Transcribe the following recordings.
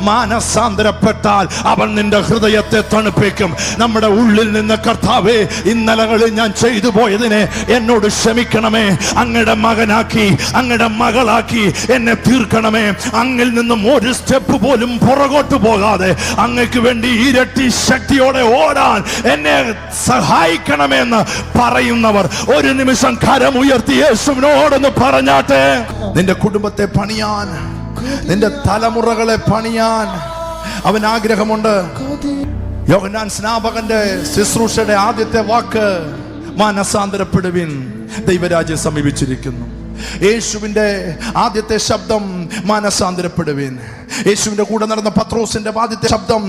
മാനസാന്തരപ്പെട്ടാൽ അവൻ നിന്റെ ഹൃദയത്തെ തണുപ്പിക്കും. നമ്മുടെ ഉള്ളിൽ നിന്ന് കർത്താവേ, ഇന്നലകളിൽ ഞാൻ ചെയ്തു പോയതിനെ എന്നോട് ക്ഷമിക്കണമേ, അങ്ങയുടെ മകനാക്കി അങ്ങയുടെ മകളാക്കി എന്നെ തീർക്കണമേ. അങ്ങിൽ നിന്നും ഒരു സ്റ്റെപ്പ് പോലും പുറകോട്ട് പോകാതെ അങ്ങക്ക് വേണ്ടി ഇരട്ടി ശക്തിയോടെ ഓടാൻ എന്നെ സഹായിക്കണമെന്ന് പറയുന്നവർ ഒരു നിമിഷം കരമുയർത്തി യേശുവിനോടൊന്ന് പറഞ്ഞാട്ടെ. നിന്റെ കുടുംബത്തെ പണിയാൻ, നിന്റെ തലമുറകളെ പണിയാൻ അവൻ ആഗ്രഹമുണ്ട്. യോഹന്നാൻ സ്നാപകന്റെ ശുശ്രൂഷയുടെ ആദ്യത്തെ വാക്ക് മാനസാന്തരപ്പെടുവിൻ, ദൈവരാജ്യം സമീപിച്ചിരിക്കുന്നു. യേശുവിന്റെ ആദ്യത്തെ ശബ്ദം മാനസാന്തരപ്പെടുവിൻ. യേശുവിന്റെ കൂടെ നടന്ന പത്രോസിന്റെ ആദ്യത്തെ ശബ്ദം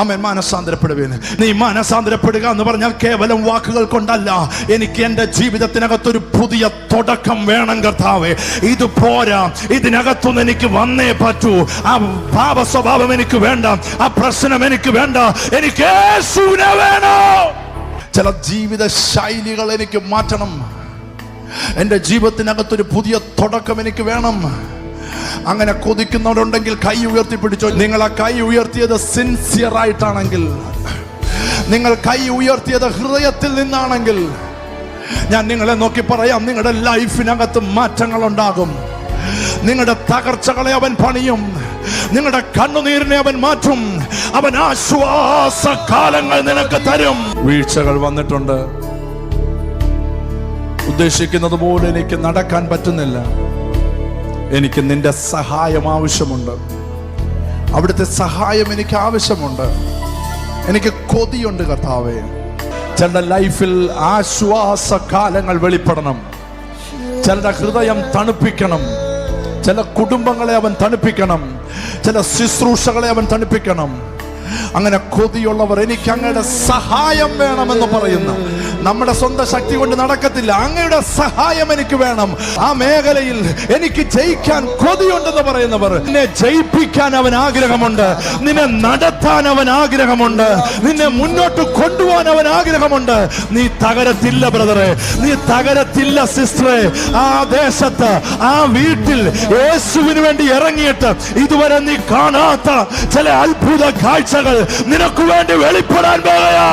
ആമേൻ, മാനസാന്തരപ്പെടുവിൻ. നീ മാനസാന്തരപ്പെടുക എന്ന് പറഞ്ഞാൽ കേവലം വാക്കുകൾ കൊണ്ടല്ല. എനിക്ക് എൻ്റെ ജീവിതത്തിനകത്തൊരു പുതിയ തുടക്കം വേണം കർത്താവേ. ഇത് പോരാ, ഇതിനകത്തുനിന്ന് എനിക്ക് വന്നേ പറ്റൂ. ആ പാപ സ്വഭാവം എനിക്ക് വേണ്ട, ആ പ്രശ്നം എനിക്ക് വേണ്ട, എനിക്ക് യേശുവിനെ വേണം. ചില ജീവിത ശൈലികൾ എനിക്ക് മാറ്റണം. എൻ്റെ ജീവിതത്തിനകത്തൊരു പുതിയ തുടക്കം എനിക്ക് വേണം. അങ്ങനെ കൊതിക്കുന്നവരുണ്ടെങ്കിൽ കൈ ഉയർത്തിപ്പിടിച്ചോ. നിങ്ങൾ ആ കൈ ഉയർത്തിയത് സിൻസിയർ ആയിട്ടാണെങ്കിൽ, നിങ്ങൾ കൈ ഉയർത്തിയത് ഹൃദയത്തിൽ നിന്നാണെങ്കിൽ, ഞാൻ നിങ്ങളെ നോക്കി പറയാം, നിങ്ങളുടെ ലൈഫിനകത്ത് മാറ്റങ്ങൾ ഉണ്ടാകും. നിങ്ങളുടെ തകർച്ചകളെ അവൻ പണിയും, നിങ്ങളുടെ കണ്ണുനീരിനെ അവൻ മാറ്റും, അവൻ ആശ്വാസകാലങ്ങൾ നിനക്ക് തരും. വീഴ്ചകൾ വന്നിട്ടുണ്ട്, ഉദ്ദേശിക്കുന്നത് പോലെ എനിക്ക് നടക്കാൻ പറ്റുന്നില്ല. എനിക്ക് നിന്റെ സഹായം ആവശ്യമുണ്ട്. അവിടുത്തെ സഹായം എനിക്ക് ആവശ്യമുണ്ട്. എനിക്ക് കൊതിയുണ്ട് കർത്താവേ. ചിലരുടെ ലൈഫിൽ ആശ്വാസകാലങ്ങൾ വെളിപ്പെടണം. ചിലരുടെ ഹൃദയം തണുപ്പിക്കണം. ചില കുടുംബങ്ങളെ അവൻ തണുപ്പിക്കണം. ചില ശുശ്രൂഷകളെ അവൻ തണുപ്പിക്കണം. അങ്ങനെ കൊതിയുള്ളവർ, എനിക്ക് അങ്ങയുടെ സഹായം വേണമെന്ന് പറയുന്നു. നമ്മുടെ സ്വന്തം ശക്തി കൊണ്ട് നടക്കത്തില്ല, അങ്ങയുടെ സഹായം എനിക്ക് വേണം. ആ മേഖലയിൽ എനിക്ക് ജയിക്കാൻ കൊതിയുണ്ടെന്ന് പറയുന്നവർ, നിന്നെ ജയിപ്പിക്കാൻ അവൻ ആഗ്രഹമുണ്ട്, നിന്നെ നടത്താൻ അവൻ ആഗ്രഹമുണ്ട്, നിന്നെ മുന്നോട്ട് കൊണ്ടുപോകാൻ അവൻ ആഗ്രഹമുണ്ട്. നീ തകരത്തില്ല ബ്രദറെ, നീ തകരത്തില്ല സിസ്റ്ററെ. ആ ദേശത്ത്, ആ വീട്ടിൽ യേശുവിന് വേണ്ടി ഇറങ്ങിയിട്ട് ഇതുവരെ നീ കാണാത്ത ചില അത്ഭുത കാഴ്ചകൾ നിനക്ക് വേണ്ടി വെളിപ്പെടാൻ പോവുകയാ.